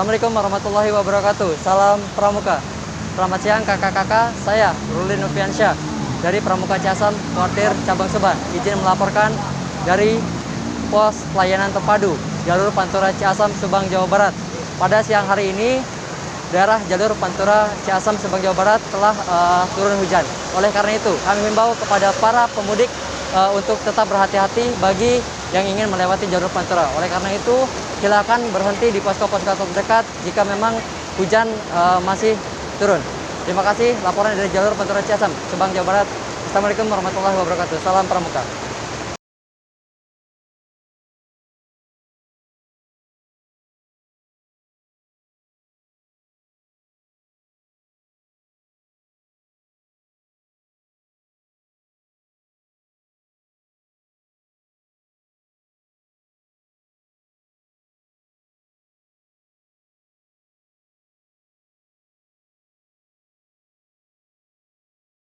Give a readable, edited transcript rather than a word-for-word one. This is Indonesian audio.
Assalamualaikum warahmatullahi wabarakatuh. Salam Pramuka. Selamat siang kakak-kakak, saya Ruli Noviansyah dari Pramuka Ciasam, Kuartir Cabang Suban. Izin melaporkan dari pos pelayanan terpadu jalur Pantura Ciasam, Subang, Jawa Barat. Pada siang hari ini, daerah jalur Pantura Ciasam, Subang, Jawa Barat telah turun hujan. Oleh karena itu, kami mengimbau kepada para pemudik untuk tetap berhati-hati bagi yang ingin melewati jalur Pantura. Oleh karena itu, silakan berhenti di posko-posko terdekat jika memang hujan masih turun. Terima kasih laporan dari jalur Pantura Ciasam, Subang, Jawa Barat. Assalamualaikum warahmatullahi wabarakatuh. Salam Pramuka.